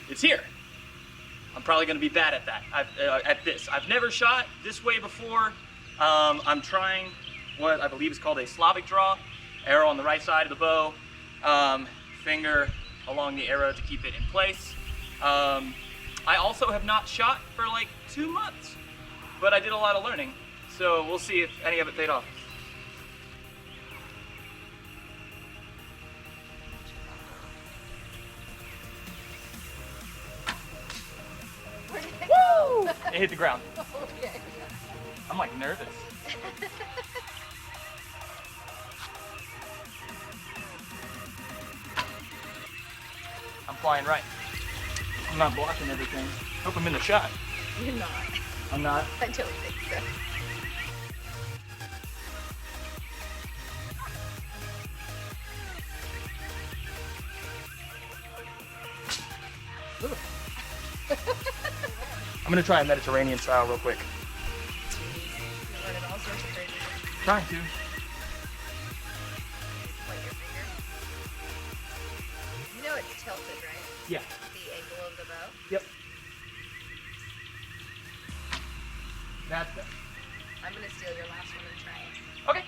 it's here. I'm probably gonna be bad at that, at this. I've never shot this way before. I'm trying what I believe is called a Slavic draw. Arrow on the right side of the bow, finger along the arrow to keep it in place. I also have not shot for like 2 months, but I did a lot of learning. So we'll see if any of it paid off. Woo! It hit the ground. Okay. I'm like nervous. I'm flying right. I'm not blocking everything. Hope I'm in the shot. You're not. I'm not. I don't think so. I'm gonna try a Mediterranean style real quick. You're learning all sorts of crazy. Trying to. Point your finger. You know it's tilted, right? Yeah. The angle of the bow. Yep. That's it. I'm gonna steal your last one and try it. Okay.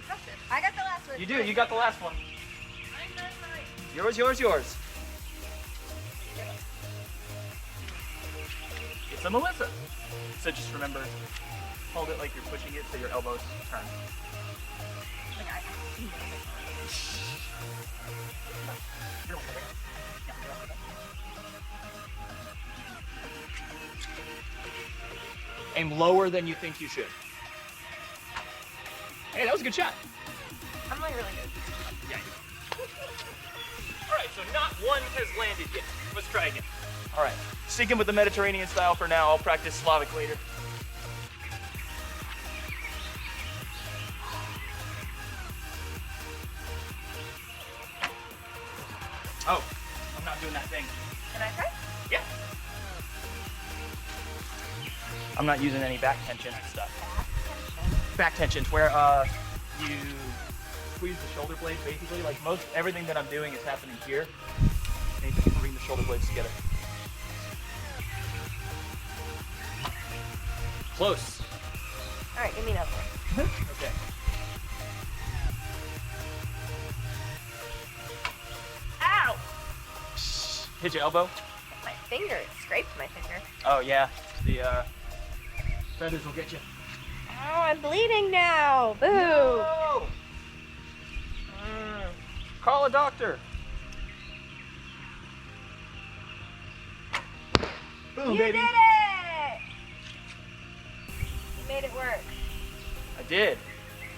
Impressive. I got the last one. You do. You got the last one. Mine. Yours, yours, yours. It's a Melissa. So just remember, hold it like you're pushing it so your elbows turn. Like I Aim lower than you think you should. Hey, that was a good shot. I'm like really good. Yeah. All right, so not one has landed yet. Let's try again. All right, sticking with the Mediterranean style for now. I'll practice Slavic later. Oh, I'm not doing that thing. Can I try? Yeah. I'm not using any back tension and stuff. Back tension's where you squeeze the shoulder blades basically. Like everything that I'm doing is happening here. And you just bring the shoulder blades together. Close. All right, give me another one. Okay. Ow! Hit your elbow. My finger. It scraped my finger. Oh yeah, the feathers will get you. Oh, I'm bleeding now. Boo! No! Call a doctor. Boom, You baby. did it! You made it work. I did.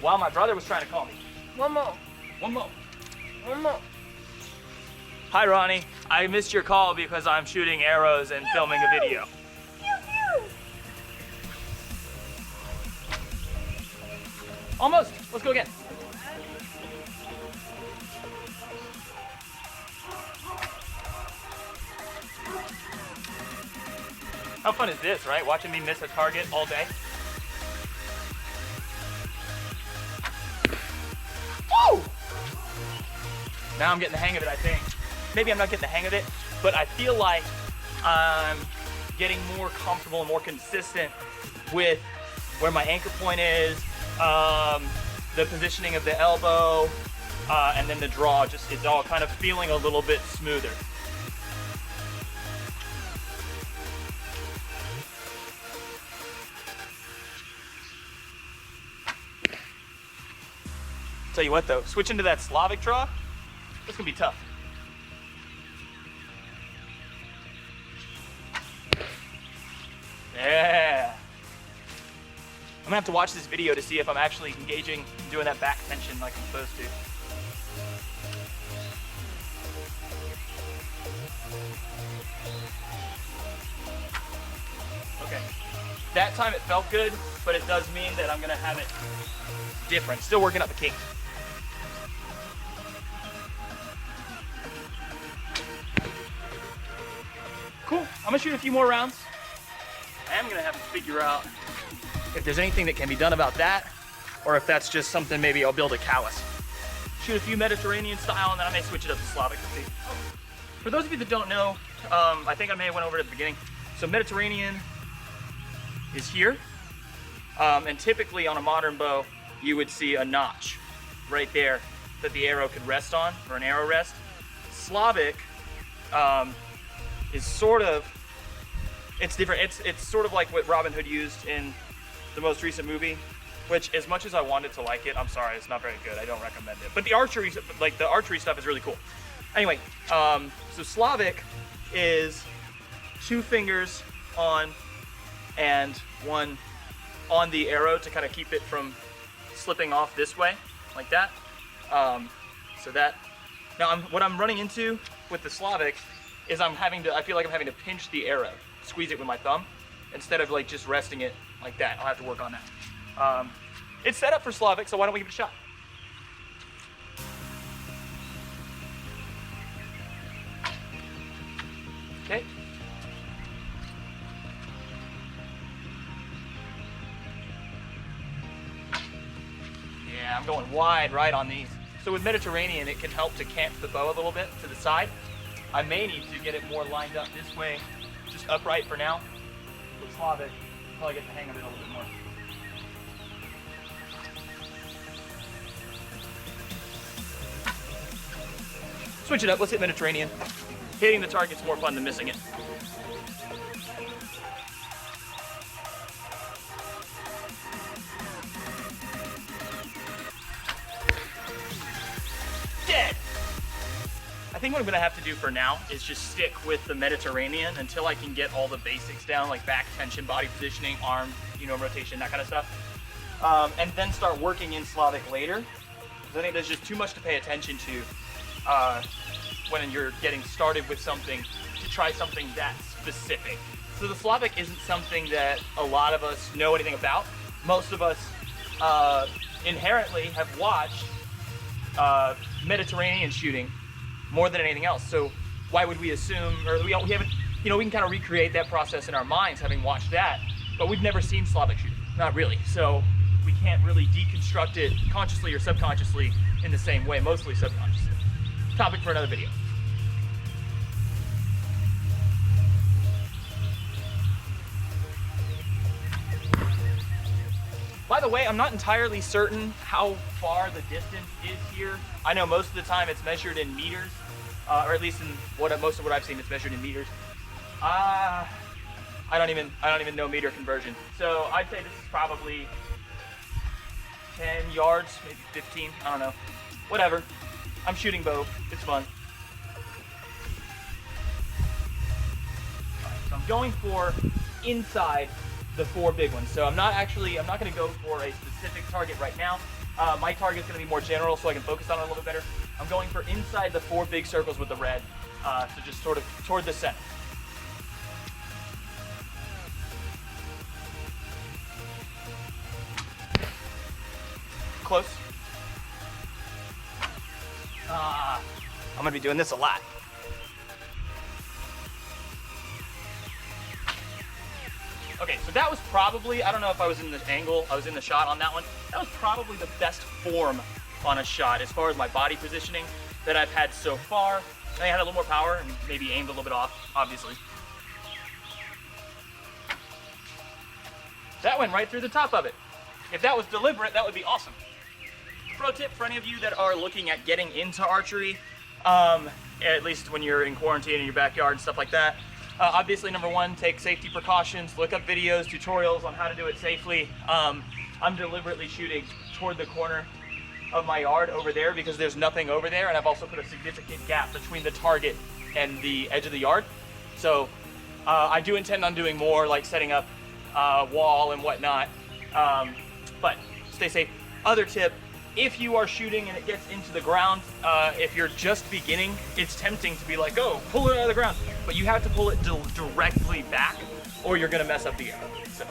While my brother was trying to call me. One more. One more. One more. Hi, Ronnie. I missed your call because I'm shooting arrows and filming a video. Pew, pew. Almost. Let's go again. How fun is this, right? Watching me miss a target all day. Woo! Now I'm getting the hang of it, I think. Maybe I'm not getting the hang of it, but I feel like I'm getting more comfortable and more consistent with where my anchor point is, the positioning of the elbow, and then the draw. Just it's all kind of feeling a little bit smoother. Tell you what though, switching to that Slavic draw, it's gonna be tough. Yeah. I'm gonna have to watch this video to see if I'm actually engaging and doing that back tension like I'm supposed to. Okay. That time it felt good, but it does mean that I'm gonna have it different. Still working up the kinks. Cool. I'm gonna shoot a few more rounds. I am gonna have to figure out if there's anything that can be done about that, or if that's just something maybe I'll build a callus. shoot a few Mediterranean style, and then I may switch it up to Slavic. Let's see. For those of you that don't know, I think I may have went over it at the beginning. So Mediterranean is here, and typically on a modern bow, you would see a notch right there that the arrow could rest on, or an arrow rest. Slavic is sort of, it's different. It's sort of like what Robin Hood used in the most recent movie, which, as much as I wanted to like it, I'm sorry, it's not very good. I don't recommend it. But the archery, like the archery stuff, is really cool. Anyway, so Slavic is 2 fingers on and 1 on the arrow to kind of keep it from slipping off this way, like that. So that. Now, what I'm running into with the Slavic is I feel like I'm having to pinch the arrow, squeeze it with my thumb, instead of like just resting it like that. I'll have to work on that. It's set up for Slavic, so why don't we give it a shot? Okay. Yeah, I'm going wide right on these. So with Mediterranean, it can help to camp the bow a little bit to the side. I may need to get it more lined up this way, just upright for now. With Slavic, probably get the hang of it a little bit more. Switch it up, let's hit Mediterranean. Hitting the target's more fun than missing it. Dead! I think what I'm gonna have to do for now is just stick with the Mediterranean until I can get all the basics down, like back tension, body positioning, arm, rotation, that kind of stuff. And then start working in Slavic later. Because I think there's just too much to pay attention to when you're getting started with something, to try something that specific. So the Slavic isn't something that a lot of us know anything about. Most of us inherently have watched Mediterranean shooting more than anything else. So why would we assume, or we haven't, we can kind of recreate that process in our minds having watched that, but we've never seen Slavic shooting, not really. So we can't really deconstruct it consciously or subconsciously in the same way, mostly subconsciously. Topic for another video. By the way, I'm not entirely certain how far the distance is here. I know most of the time it's measured in meters, or at least in most of what I've seen, it's measured in meters. I don't even know meter conversion. So I'd say this is probably 10 yards, maybe 15. I don't know. Whatever. I'm shooting bow. It's fun. All right, so I'm going for inside the 4 big ones. So I'm not going to go for a specific target right now. My target's going to be more general so I can focus on it a little bit better. I'm going for inside the 4 big circles with the red, so just sort of toward the center. Close. I'm going to be doing this a lot. Okay, so that was probably, I don't know if I was in the angle, I was in the shot on that one. That was probably the best form on a shot as far as my body positioning that I've had so far. I had a little more power and maybe aimed a little bit off, obviously. That went right through the top of it. If that was deliberate, that would be awesome. Pro tip for any of you that are looking at getting into archery, at least when you're in quarantine in your backyard and stuff like that. Obviously, number 1, take safety precautions, look up videos, tutorials on how to do it safely. I'm deliberately shooting toward the corner of my yard over there because there's nothing over there, and I've also put a significant gap between the target and the edge of the yard. So I do intend on doing more, like setting up wall and whatnot, but stay safe. Other tip, if you are shooting and it gets into the ground, if you're just beginning, it's tempting to be like, oh, pull it out of the ground. But you have to pull it directly back or you're gonna mess up the arrow. So,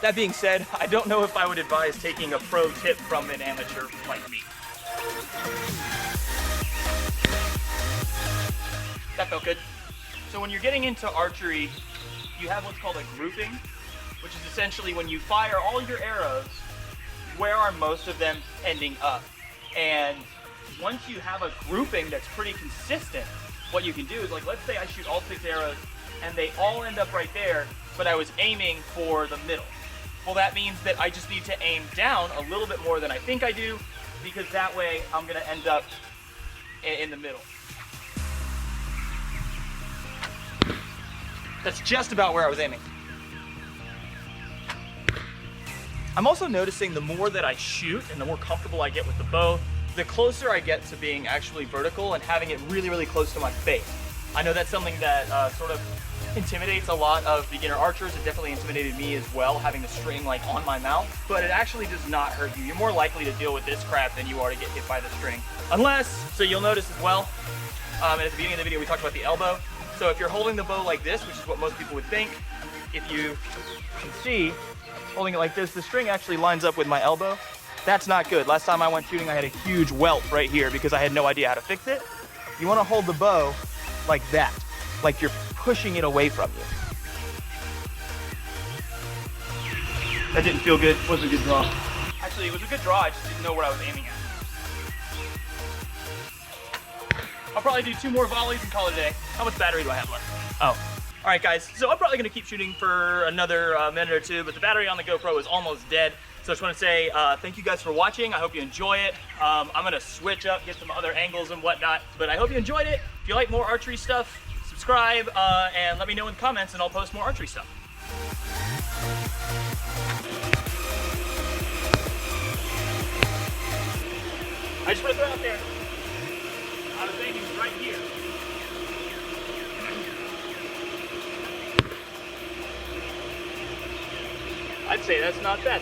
that being said, I don't know if I would advise taking a pro tip from an amateur like me. That felt good. So when you're getting into archery, you have what's called a grouping, which is essentially when you fire all your arrows, where are most of them ending up? And once you have a grouping that's pretty consistent, what you can do is, like, let's say I shoot all 6 arrows and they all end up right there, but I was aiming for the middle. Well, that means that I just need to aim down a little bit more than I think I do, because that way I'm gonna end up in the middle. That's just about where I was aiming. I'm also noticing the more that I shoot and the more comfortable I get with the bow, the closer I get to being actually vertical and having it really, really close to my face. I know that's something that sort of intimidates a lot of beginner archers. It definitely intimidated me as well, having the string like on my mouth, but it actually does not hurt you. You're more likely to deal with this crap than you are to get hit by the string. Unless, so you'll notice as well, and at the beginning of the video we talked about the elbow. So if you're holding the bow like this, which is what most people would think, if you can see, holding it like this, the string actually lines up with my elbow. That's not good. Last time I went shooting, I had a huge welt right here because I had no idea how to fix it. You want to hold the bow like that, like you're pushing it away from you. That didn't feel good. It wasn't a good draw. Actually, it was a good draw. I just didn't know where I was aiming at. I'll probably do 2 more volleys and call it a day. How much battery do I have left? Oh. All right, guys. So I'm probably going to keep shooting for another minute or 2, but the battery on the GoPro is almost dead. So I just want to say thank you guys for watching. I hope you enjoy it. I'm going to switch up, get some other angles and whatnot. But I hope you enjoyed it. If you like more archery stuff, subscribe and let me know in the comments and I'll post more archery stuff. I just want to throw it out there. I was aiming right here. I'd say that's not bad.